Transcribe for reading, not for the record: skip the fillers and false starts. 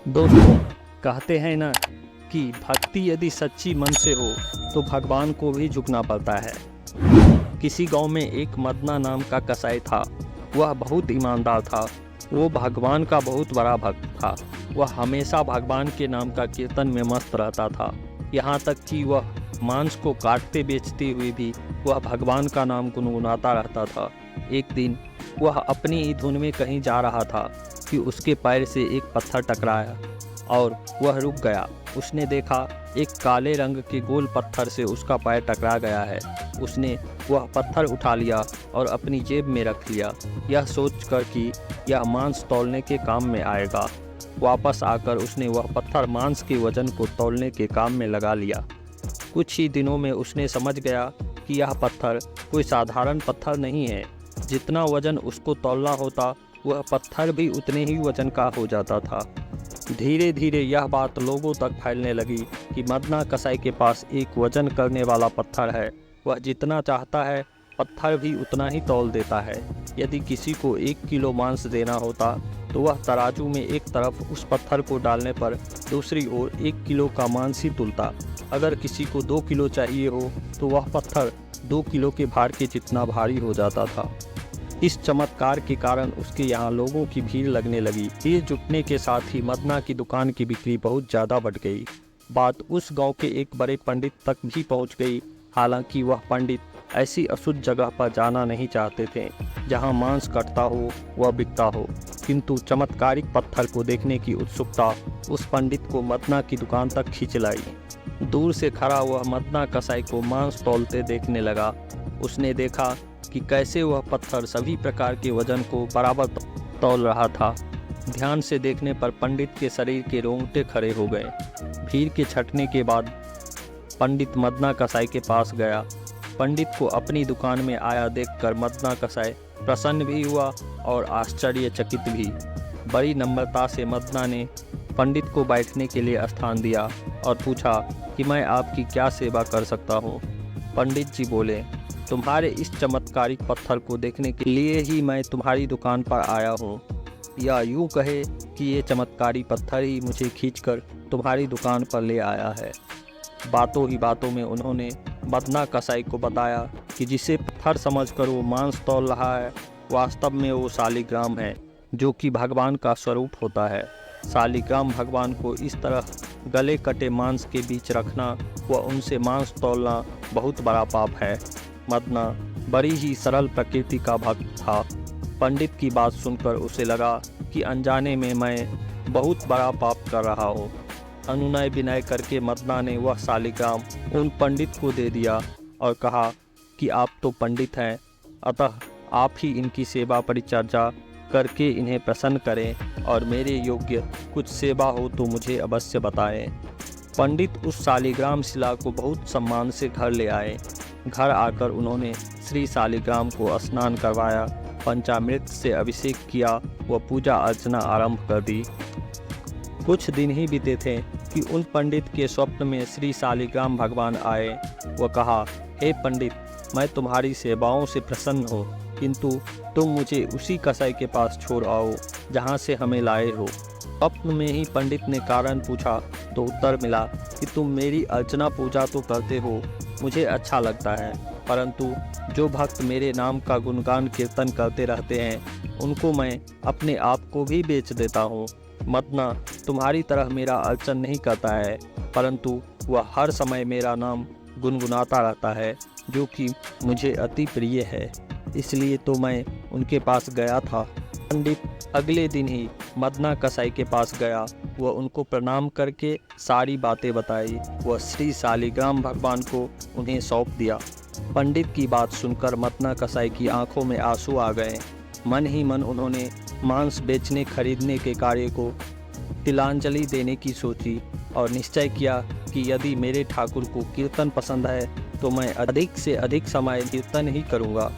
दोस्तों, कहते हैं ना कि भक्ति यदि सच्ची मन से हो तो भगवान को भी झुकना पड़ता है। किसी गांव में एक मदना नाम का कसाई था। वह बहुत ईमानदार था। वो भगवान का बहुत बड़ा भक्त था। वह हमेशा भगवान के नाम का कीर्तन में मस्त रहता था। यहाँ तक कि वह मांस को काटते बेचते हुए भी वह भगवान का नाम गुनगुनाता रहता था। एक दिन वह अपनी ही धुन में कहीं जा रहा था कि उसके पैर से एक पत्थर टकराया और वह रुक गया। उसने देखा एक काले रंग के गोल पत्थर से उसका पैर टकरा गया है। उसने वह पत्थर उठा लिया और अपनी जेब में रख लिया, यह सोचकर कि यह मांस तौलने के काम में आएगा। वापस आकर उसने वह पत्थर मांस के वजन को तौलने के काम में लगा लिया। कुछ ही दिनों में उसने समझ गया कि यह पत्थर कोई साधारण पत्थर नहीं है। जितना वजन उसको तौलना होता वह पत्थर भी उतने ही वजन का हो जाता था। धीरे धीरे यह बात लोगों तक फैलने लगी कि मदना कसाई के पास एक वजन करने वाला पत्थर है। वह जितना चाहता है पत्थर भी उतना ही तौल देता है। यदि किसी को 1 किलो मांस देना होता तो वह तराजू में एक तरफ उस पत्थर को डालने पर दूसरी ओर 1 किलो का मांस ही तुलता। अगर किसी को 2 किलो चाहिए हो तो वह पत्थर 2 किलो के भार के जितना भारी हो जाता था। इस चमत्कार के कारण उसके यहाँ लोगों की भीड़ लगने लगी। भीड़ जुटने के साथ ही मदना की दुकान की बिक्री बहुत ज़्यादा बढ़ गई। बात उस गांव के एक बड़े पंडित तक भी पहुंच गई। हालांकि वह पंडित ऐसी अशुद्ध जगह पर जाना नहीं चाहते थे जहां मांस कटता हो व बिकता हो, किंतु चमत्कारिक पत्थर को देखने की उत्सुकता उस पंडित को मदना की दुकान तक खींच लाई। दूर से खड़ा वह मदना कसाई को मांस तौलते देखने लगा। उसने देखा कि कैसे वह पत्थर सभी प्रकार के वजन को बराबर तौल रहा था। ध्यान से देखने पर पंडित के शरीर के रोंगटे खड़े हो गए। भीड़ के छटने के बाद पंडित मदना कसाई के पास गया। पंडित को अपनी दुकान में आया देखकर मदना कसाई प्रसन्न भी हुआ और आश्चर्यचकित भी। बड़ी नम्रता से मदना ने पंडित को बैठने के लिए स्थान दिया और पूछा कि मैं आपकी क्या सेवा कर सकता हूँ। पंडित जी बोले, तुम्हारे इस चमत्कारिक पत्थर को देखने के लिए ही मैं तुम्हारी दुकान पर आया हूँ, या यूँ कहे कि ये चमत्कारी पत्थर ही मुझे खींचकर तुम्हारी दुकान पर ले आया है। बातों ही बातों में उन्होंने मदना कसाई को बताया कि जिसे पत्थर समझकर वो मांस तौल रहा है, वास्तव में वो शालिग्राम है, जो कि भगवान का स्वरूप होता है। शालिग्राम भगवान को इस तरह गले कटे मांस के बीच रखना व उनसे मांस तौलना बहुत बड़ा पाप है। मदना बड़ी ही सरल प्रकृति का भक्त था। पंडित की बात सुनकर उसे लगा कि अनजाने में मैं बहुत बड़ा पाप कर रहा हूँ। अनुनय विनय करके मदना ने वह शालिग्राम उन पंडित को दे दिया और कहा कि आप तो पंडित हैं, अतः आप ही इनकी सेवा परिचर्या करके इन्हें प्रसन्न करें और मेरे योग्य कुछ सेवा हो तो मुझे अवश्य बताएं। पंडित उस शालिग्राम शिला को बहुत सम्मान से घर ले आए। घर आकर उन्होंने श्री शालिग्राम को स्नान करवाया, पंचामृत से अभिषेक किया व पूजा अर्चना आरंभ कर दी। कुछ दिन ही बीते थे कि उन पंडित के स्वप्न में श्री शालिग्राम भगवान आए। वह कहा, हे पंडित, मैं तुम्हारी सेवाओं से प्रसन्न हो, किंतु तुम मुझे उसी कसाई के पास छोड़ आओ जहाँ से हमें लाए हो। स्वप्न में ही पंडित ने कारण पूछा तो उत्तर मिला कि तुम मेरी अर्चना पूजा तो करते हो, मुझे अच्छा लगता है, परंतु जो भक्त मेरे नाम का गुणगान कीर्तन करते रहते हैं उनको मैं अपने आप को भी बेच देता हूँ। मदना तुम्हारी तरह मेरा अर्चन नहीं करता है, परंतु वह हर समय मेरा नाम गुनगुनाता रहता है, जो कि मुझे अति प्रिय है, इसलिए तो मैं उनके पास गया था। पंडित अगले दिन ही मदना कसाई के पास गया। वह उनको प्रणाम करके सारी बातें बताई। वह श्री शालिग्राम भगवान को उन्हें सौंप दिया। पंडित की बात सुनकर मदना कसाई की आंखों में आंसू आ गए। मन ही मन उन्होंने मांस बेचने खरीदने के कार्य को तिलांजलि देने की सोची और निश्चय किया कि यदि मेरे ठाकुर को कीर्तन पसंद है तो मैं अधिक से अधिक समय कीर्तन ही करूँगा।